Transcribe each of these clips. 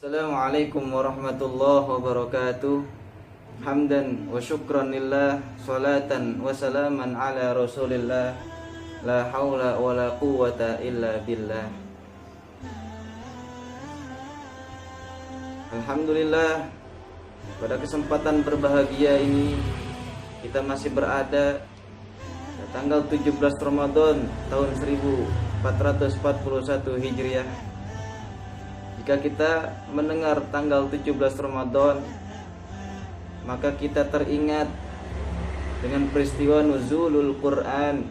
Assalamualaikum warahmatullahi wabarakatuh. Hamdan wa syukran lillah, salatan wa salaman ala rasulillah. La haula wa la quwata illa billah. Alhamdulillah, pada kesempatan berbahagia ini kita masih berada pada tanggal 17 Ramadan tahun 1441 Hijriah. Jika kita mendengar tanggal 17 Ramadan, maka kita teringat dengan peristiwa nuzulul Quran,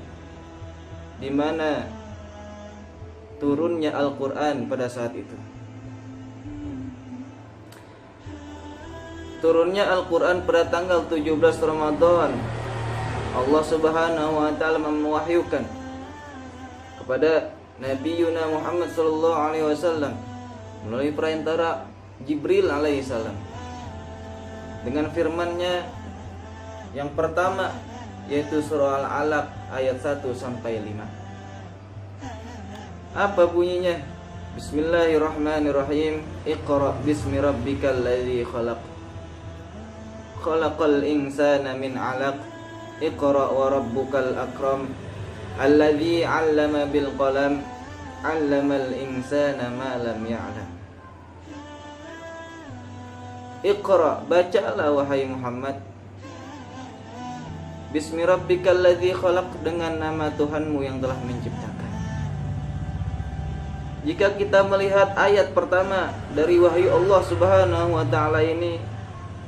di mana turunnya Al-Quran pada saat itu. Turunnya Al-Quran pada tanggal 17 Ramadan, Allah Subhanahu wa taala mewahyukan kepada Nabi Yuna Muhammad sallallahu alaihi wasallam melalui perantara Jibril alaihissalam dengan firman-Nya yang pertama, yaitu surah Al-Alaq ayat 1 sampai 5. Apa bunyinya? Bismillahirrahmanirrahim. Iqra bismi rabbikal ladzi khalaq. Khalaqal insana min 'alaq. Iqra wa rabbukal akram. Alladzi 'allama bil qalam. 'Allamal insana ma lam ya'lam. Iqra, bacalah wahai Muhammad. Bismi rabbikal ladzi khalaq, dengan nama Tuhanmu yang telah menciptakan. Jika kita melihat ayat pertama dari wahyu Allah Subhanahu wa taala ini,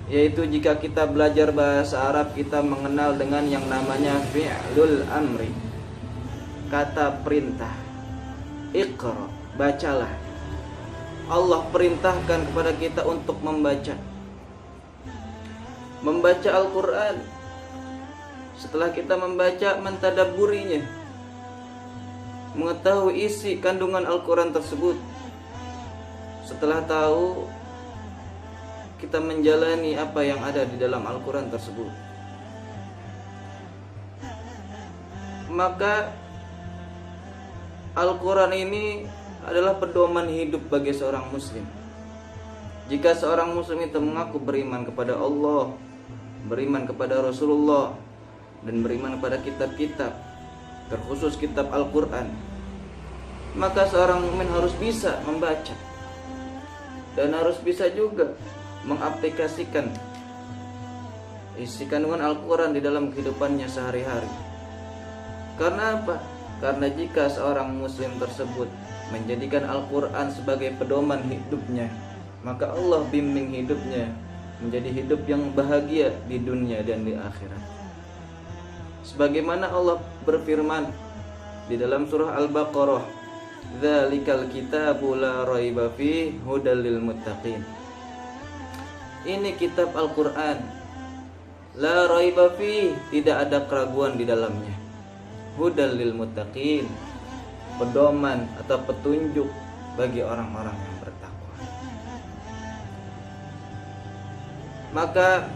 yaitu jika kita belajar bahasa Arab, kita mengenal dengan yang namanya fi'lul amri, kata perintah. Iqra, bacalah. Allah perintahkan kepada kita untuk membaca Al-Quran. Setelah kita membaca, mentadabburinya, mengetahui isi kandungan Al-Quran tersebut. Setelah tahu, kita menjalani apa yang ada di dalam Al-Quran tersebut. Maka Al-Quran ini adalah pedoman hidup bagi seorang muslim. Jika seorang muslim itu mengaku beriman kepada Allah, beriman kepada Rasulullah, dan beriman kepada kitab-kitab, terkhusus kitab Al-Quran, maka seorang mukmin harus bisa membaca dan harus bisa juga mengaplikasikan isi kandungan Al-Quran di dalam kehidupannya sehari-hari. Karena apa? Karena jika seorang muslim tersebut menjadikan Al-Quran sebagai pedoman hidupnya, maka Allah bimbing hidupnya menjadi hidup yang bahagia di dunia dan di akhirat. Sebagaimana Allah berfirman di dalam surah Al-Baqarah, "Dzalikal kitabu la raiba fihi hudal lil muttaqin." Ini kitab Al-Quran, la raiba fihi, tidak ada keraguan di dalamnya. Hudal lil muttaqin, pedoman atau petunjuk bagi orang-orang yang bertakwa. Maka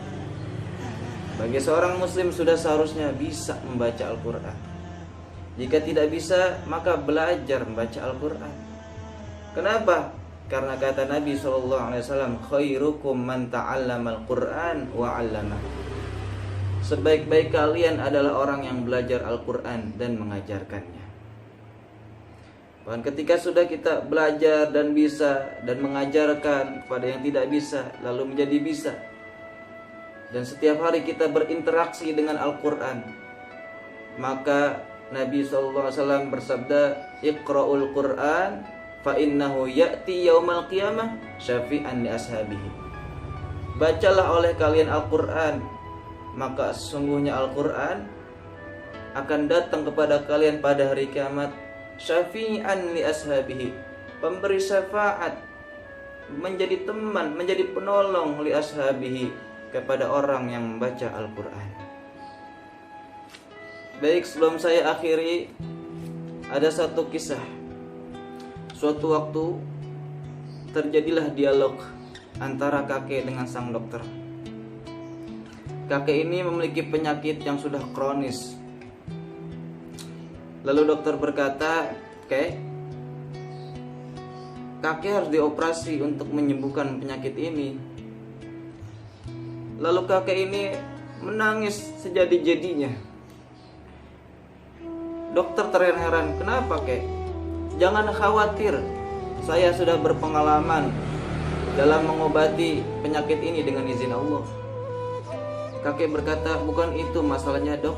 bagi seorang muslim sudah seharusnya bisa membaca Al-Quran. Jika tidak bisa, maka belajar membaca Al-Quran. Kenapa? Karena kata Nabi SAW, khairukum man ta'allamal Qur'an wa 'allamahu. Sebaik-baik kalian adalah orang yang belajar Al-Quran dan mengajarkannya. Bahkan ketika sudah kita belajar dan bisa dan mengajarkan kepada yang tidak bisa, lalu menjadi bisa, dan setiap hari kita berinteraksi dengan Al-Quran, maka Nabi SAW bersabda, Iqra'ul Quran fa innahu ya'ti yaumal qiyamah syafi'an li ashabihi. Bacalah oleh kalian Al-Quran, maka sesungguhnya Al-Quran akan datang kepada kalian pada hari kiamat syafi'an li ashabihi, pemberi syafaat, menjadi teman, menjadi penolong li ashabihi, kepada orang yang membaca Al-Quran. Baik, sebelum saya akhiri, ada satu kisah. Suatu waktu terjadilah dialog antara kakek dengan sang dokter. Kakek ini memiliki penyakit yang sudah kronis. Lalu dokter berkata, "Kakek, kakek harus dioperasi untuk menyembuhkan penyakit ini. Lalu kakek ini menangis sejadi-jadinya. Dokter terheran-heran, kenapa kek? Jangan khawatir, saya sudah berpengalaman dalam mengobati penyakit ini dengan izin Allah. Kakek berkata, bukan itu masalahnya dok,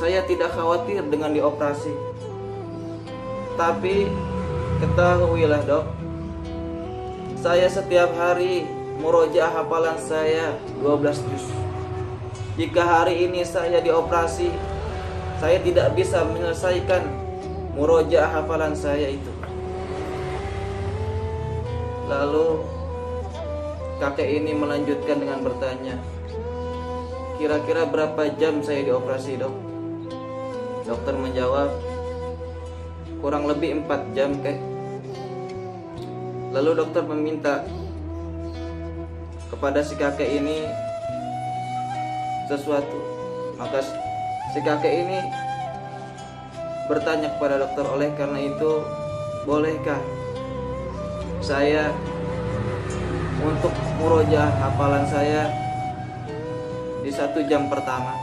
saya tidak khawatir dengan dioperasi. Tapi ketahuilah dok, saya setiap hari murojaah hafalan saya 12 juz. Jika hari ini saya dioperasi, saya tidak bisa menyelesaikan murojaah hafalan saya itu. Lalu kakek ini melanjutkan dengan bertanya, kira-kira berapa jam saya dioperasi dok? Dokter menjawab, kurang lebih 4 jam kek. Lalu dokter meminta kepada si kakek ini sesuatu. Maka si kakek ini bertanya kepada dokter, oleh karena itu bolehkah saya untuk murojaah hafalan saya di 1 jam pertama?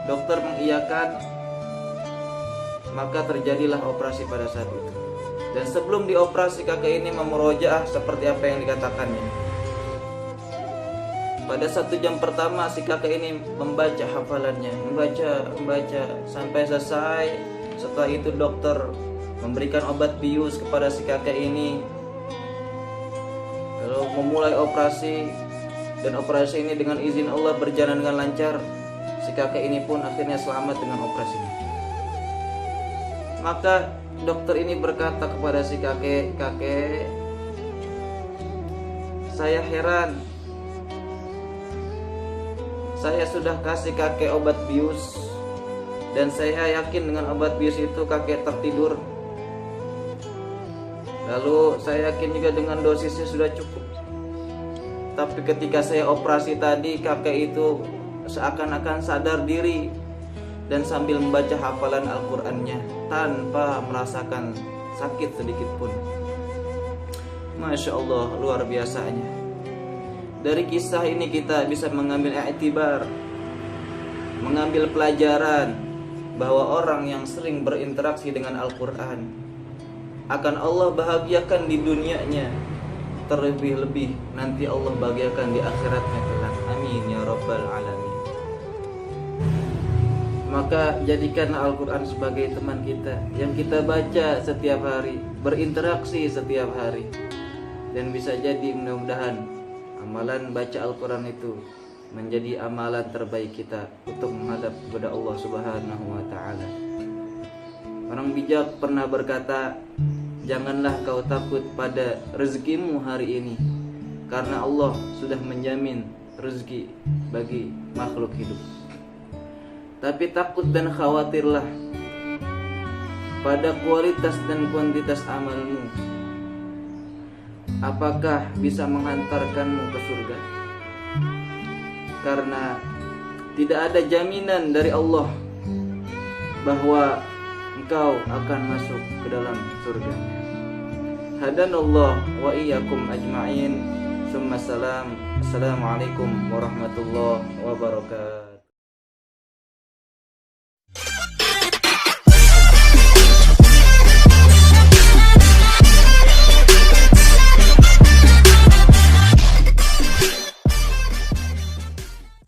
Dokter mengiyakan, maka terjadilah operasi pada saat itu. Dan sebelum dioperasi kakek ini memurojaah seperti apa yang dikatakannya. Pada 1 jam pertama si kakek ini membaca hafalannya, membaca sampai selesai. Setelah itu dokter memberikan obat bius kepada si kakek ini, lalu memulai operasi. Dan operasi ini dengan izin Allah berjalan dengan lancar. Si kakek ini pun akhirnya selamat dengan operasinya. Maka dokter ini berkata kepada si kakek, kakek, saya heran. Saya sudah kasih kakek obat bius, dan saya yakin dengan obat bius itu kakek tertidur. Lalu saya yakin juga dengan dosisnya sudah cukup. Tapi ketika saya operasi tadi, kakek itu seakan-akan sadar diri dan sambil membaca hafalan Al-Qur'annya tanpa merasakan sakit sedikit pun. Masya Allah, luar biasanya. Dari kisah ini kita bisa mengambil i'tibar, mengambil pelajaran bahwa orang yang sering berinteraksi dengan Al-Quran akan Allah bahagiakan di dunianya, terlebih-lebih nanti Allah bahagiakan di akhiratnya kelak. Amin ya rabbal alamin. Maka jadikan Al-Quran sebagai teman kita yang kita baca setiap hari, berinteraksi setiap hari. Dan bisa jadi mudah-mudahan amalan baca Al-Quran itu menjadi amalan terbaik kita untuk menghadap kepada Allah Subhanahu wa ta'ala. Orang bijak pernah berkata, janganlah kau takut pada rezekimu hari ini, karena Allah sudah menjamin rezeki bagi makhluk hidup. Tapi takut dan khawatirlah pada kualitas dan kuantitas amalmu, apakah bisa menghantarkanmu ke surga? Karena tidak ada jaminan dari Allah bahwa engkau akan masuk ke dalam surga. Hadanallah wa iyyakum ajma'in. Assalamualaikum warahmatullahi wabarakatuh.